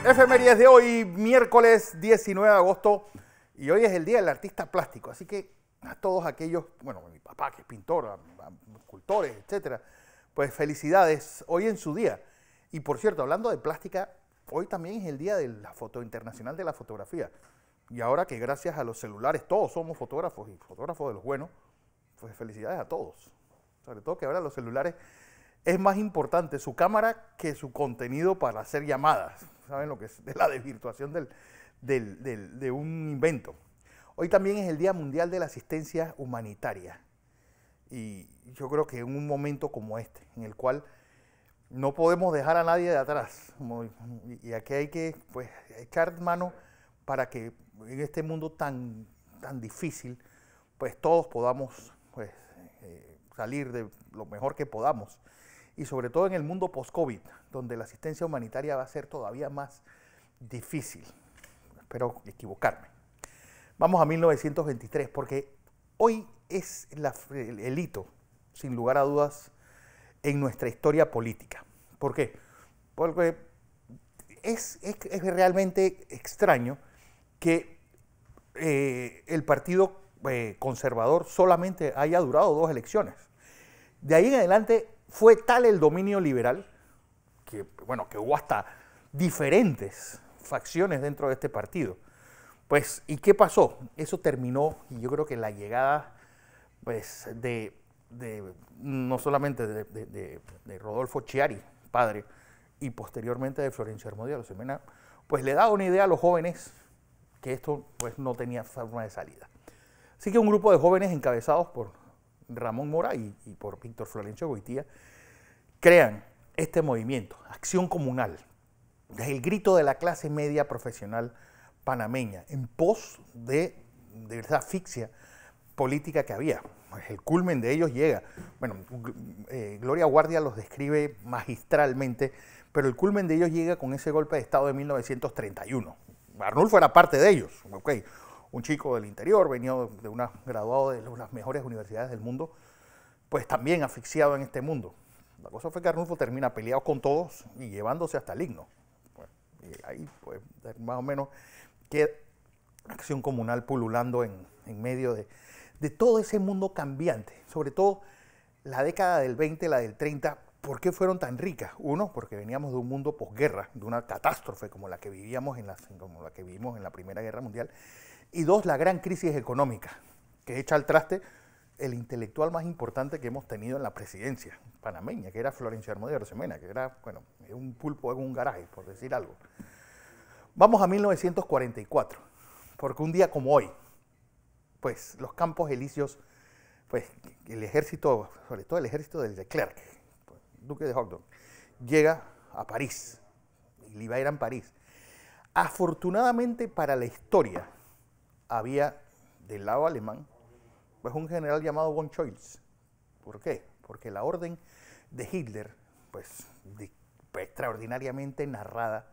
Efemérides de hoy, miércoles 19 de agosto, y hoy es el Día del Artista Plástico, así que a todos aquellos, bueno, mi papá que es pintor, a escultores, etcétera, pues felicidades hoy en su día. Y por cierto, hablando de plástica, hoy también es el Día de la Internacional de la Fotografía. Y ahora que gracias a los celulares todos somos fotógrafos y fotógrafos de los buenos, pues felicidades a todos. Sobre todo que ahora los celulares es más importante su cámara que su contenido para hacer llamadas. ¿Saben lo que es de la desvirtuación de un invento? Hoy también es el Día Mundial de la Asistencia Humanitaria. Y yo creo que en un momento como este, en el cual no podemos dejar a nadie de atrás, y aquí hay que pues, echar mano para que en este mundo tan difícil, pues todos podamos pues, salir de lo mejor que podamos. Y sobre todo en el mundo post-COVID, donde la asistencia humanitaria va a ser todavía más difícil. Espero equivocarme. Vamos a 1923, porque hoy es el hito, sin lugar a dudas, en nuestra historia política. ¿Por qué? Porque es realmente extraño que el Partido Conservador solamente haya durado 2 elecciones. De ahí en adelante fue tal el dominio liberal que, bueno, que hubo hasta diferentes facciones dentro de este partido. Pues, ¿y qué pasó? Eso terminó, y yo creo que la llegada pues, no solamente de Rodolfo Chiari, padre, y posteriormente de Florencio Hermódía Arosemena, pues le da una idea a los jóvenes que esto pues, no tenía forma de salida. Así que un grupo de jóvenes encabezados por Ramón Mora y por Víctor Florencio Goitía crean este movimiento, Acción Comunal, el grito de la clase media profesional panameña, en pos de esa asfixia política que había. El culmen de ellos llega, bueno, Gloria Guardia los describe magistralmente, pero el culmen de ellos llega con ese golpe de Estado de 1931. Arnulfo era parte de ellos, okay. Un chico del interior, venía graduado de las mejores universidades del mundo, pues también asfixiado en este mundo. La cosa fue que Arnulfo termina peleado con todos y llevándose hasta el himno. Pues, y ahí, pues, más o menos, queda Acción Comunal pululando en medio de todo ese mundo cambiante. Sobre todo la década del 20, la del 30, ¿por qué fueron tan ricas? Uno, porque veníamos de un mundo posguerra, de una catástrofe como la que vivíamos como la que vivimos en la Primera Guerra Mundial. Y dos, la gran crisis económica, que echa al traste el intelectual más importante que hemos tenido en la presidencia panameña, que era Florencio Hermódía Arosemena, que era, bueno, un pulpo en un garaje, por decir algo. Vamos a 1944, porque un día como hoy, pues los campos elíseos, pues el ejército, sobre todo el ejército del de Klerk, duque de Hogdon, llega a París, y iba a ir a París. Afortunadamente para la historia, había del lado alemán pues un general llamado von Choice. ¿Por qué? Porque la orden de Hitler, pues extraordinariamente narrada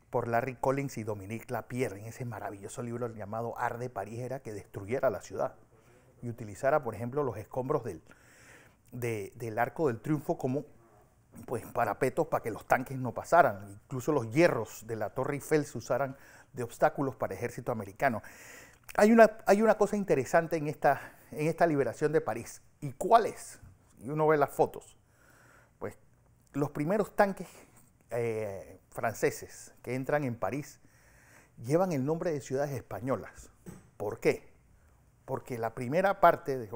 por Larry Collins y Dominique Lapierre en ese maravilloso libro llamado Arde París, era que destruyera la ciudad y utilizara, por ejemplo, los escombros del Arco del Triunfo como pues, parapetos para que los tanques no pasaran. Incluso los hierros de la Torre Eiffel se usaran de obstáculos para el ejército americano. Hay una cosa interesante en esta liberación de París. ¿Y cuál es? Y uno ve las fotos. Pues los primeros tanques franceses que entran en París llevan el nombre de ciudades españolas. ¿Por qué? Porque la primera parte,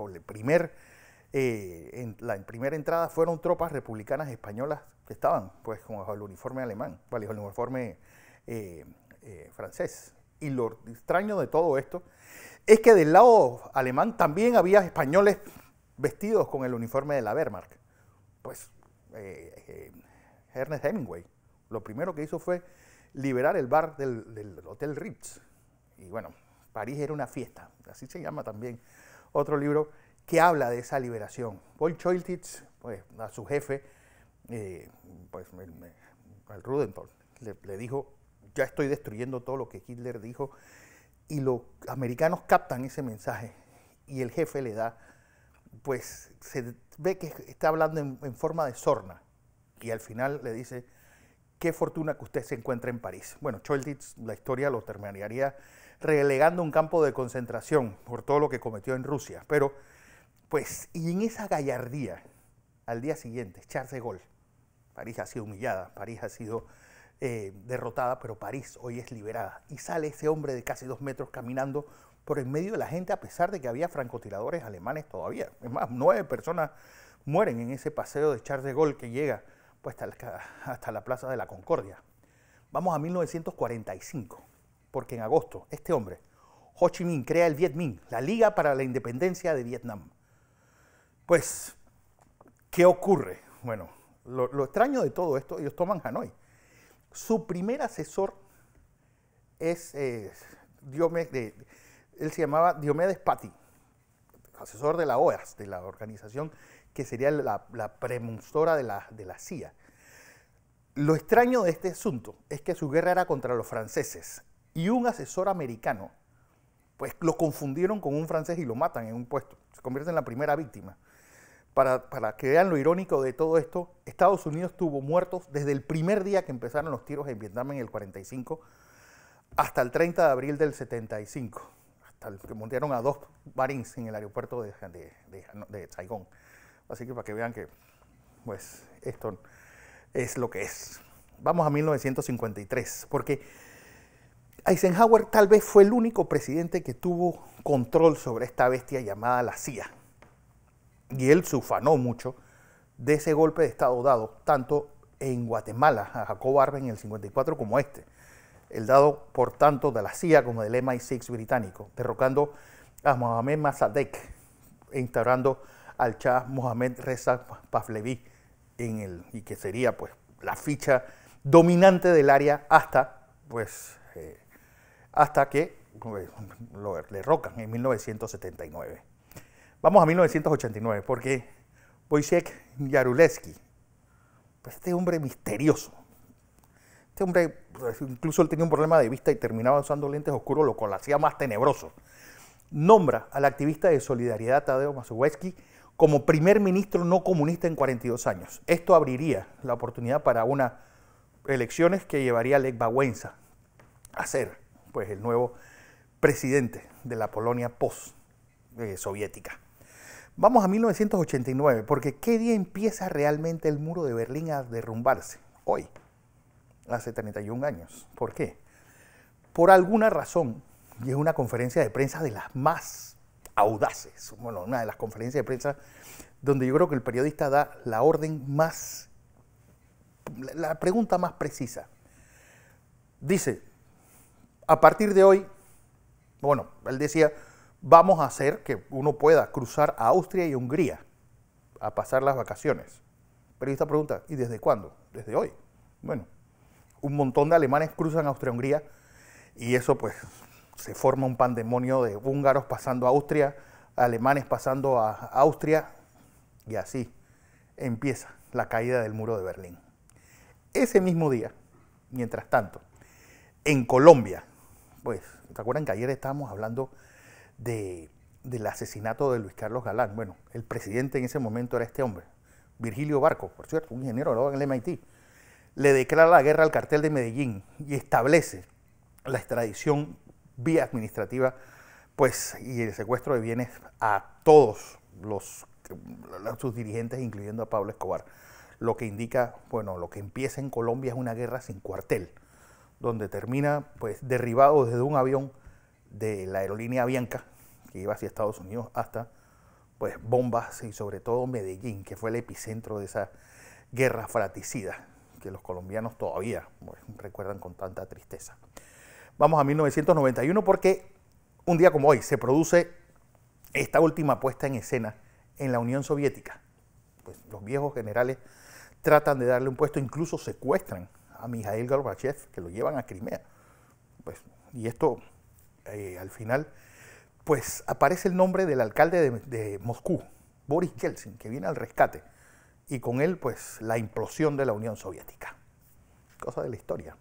la primera entrada fueron tropas republicanas españolas que estaban pues, bajo el uniforme alemán, bajo el uniforme francés. Y lo extraño de todo esto es que del lado alemán también había españoles vestidos con el uniforme de la Wehrmacht. Pues Ernest Hemingway lo primero que hizo fue liberar el bar del Hotel Ritz. Y bueno, París era una fiesta, así se llama también otro libro que habla de esa liberación. Paul Choiltitz, pues a su jefe, pues al Rudenthal, le dijo: ya estoy destruyendo todo lo que Hitler dijo, y los americanos captan ese mensaje, y el jefe le da, pues se ve que está hablando en forma de sorna, y al final le dice: qué fortuna que usted se encuentre en París. Bueno, Choletitz, la historia lo terminaría relegando a un campo de concentración por todo lo que cometió en Rusia. Pero, pues, y en esa gallardía, al día siguiente, Charles de Gaulle, París ha sido humillada, París ha sido derrotada, pero París hoy es liberada. Y sale ese hombre de casi 2 metros caminando por el medio de la gente, a pesar de que había francotiradores alemanes todavía. Es más, 9 personas mueren en ese paseo de Charles de Gaulle que llega pues, hasta la Plaza de la Concordia. Vamos a 1945, porque en agosto este hombre, Ho Chi Minh, crea el Viet Minh, la Liga para la Independencia de Vietnam. Pues, ¿qué ocurre? Bueno, lo extraño de todo esto, ellos toman Hanoi. Su primer asesor es él se llamaba Diomedes Patti, asesor de la OEAS, de la organización que sería la premontora de la CIA. Lo extraño de este asunto es que su guerra era contra los franceses y un asesor americano, pues lo confundieron con un francés y lo matan en un puesto. Se convierte en la primera víctima. Para que vean lo irónico de todo esto, Estados Unidos tuvo muertos desde el primer día que empezaron los tiros en Vietnam en el 45 hasta el 30 de abril del 75, hasta el que montaron a 2 marines en el aeropuerto de Saigón. Así que para que vean que pues, esto es lo que es. Vamos a 1953, porque Eisenhower tal vez fue el único presidente que tuvo control sobre esta bestia llamada la CIA. Y él se ufanó mucho de ese golpe de Estado dado, tanto en Guatemala, a Jacobo Arbenz en el 54, como el dado por tanto de la CIA como del MI6 británico, derrocando a Mohamed Mossadegh e instaurando al Shah Mohammad Reza Pahlavi, y que sería pues, la ficha dominante del área hasta que lo derrocan en 1979. Vamos a 1989, porque Wojciech Jaruzelski, pues este hombre misterioso, este hombre, pues, incluso él tenía un problema de vista y terminaba usando lentes oscuros, lo cual lo hacía más tenebroso, nombra al activista de Solidaridad Tadeusz Mazowiecki como primer ministro no comunista en 42 años. Esto abriría la oportunidad para unas elecciones que llevaría a Lech Wałęsa a ser pues, el nuevo presidente de la Polonia post-soviética. Vamos a 1989, porque ¿qué día empieza realmente el muro de Berlín a derrumbarse? Hoy, hace 31 años. ¿Por qué? Por alguna razón, y es una conferencia de prensa de las más audaces, bueno, una de las conferencias de prensa donde yo creo que el periodista da la pregunta más precisa. Dice, a partir de hoy, bueno, él decía, vamos a hacer que uno pueda cruzar a Austria y Hungría a pasar las vacaciones. Pero esta pregunta, ¿y desde cuándo? Desde hoy. Bueno, un montón de alemanes cruzan Austria-Hungría y eso pues se forma un pandemonio de húngaros pasando a Austria, alemanes pasando a Austria y así empieza la caída del muro de Berlín. Ese mismo día, mientras tanto, en Colombia, pues, ¿se acuerdan que ayer estábamos hablando del asesinato de Luis Carlos Galán? Bueno, el presidente en ese momento era este hombre, Virgilio Barco, por cierto, un ingeniero graduado en el MIT. Le declara la guerra al cartel de Medellín y establece la extradición vía administrativa pues, y el secuestro de bienes a todos sus dirigentes, incluyendo a Pablo Escobar. Lo que indica, bueno, lo que empieza en Colombia es una guerra sin cuartel, donde termina pues, derribado desde un avión de la aerolínea Avianca, que iba hacia Estados Unidos, hasta pues, bombas y sobre todo Medellín, que fue el epicentro de esa guerra fratricida que los colombianos todavía pues, recuerdan con tanta tristeza. Vamos a 1991 porque un día como hoy se produce esta última puesta en escena en la Unión Soviética. Pues, los viejos generales tratan de darle un puesto, incluso secuestran a Mikhail Gorbachev, que lo llevan a Crimea. Pues, y esto, al final, pues aparece el nombre del alcalde de Moscú, Boris Yeltsin, que viene al rescate, y con él, pues, la implosión de la Unión Soviética. Cosa de la historia.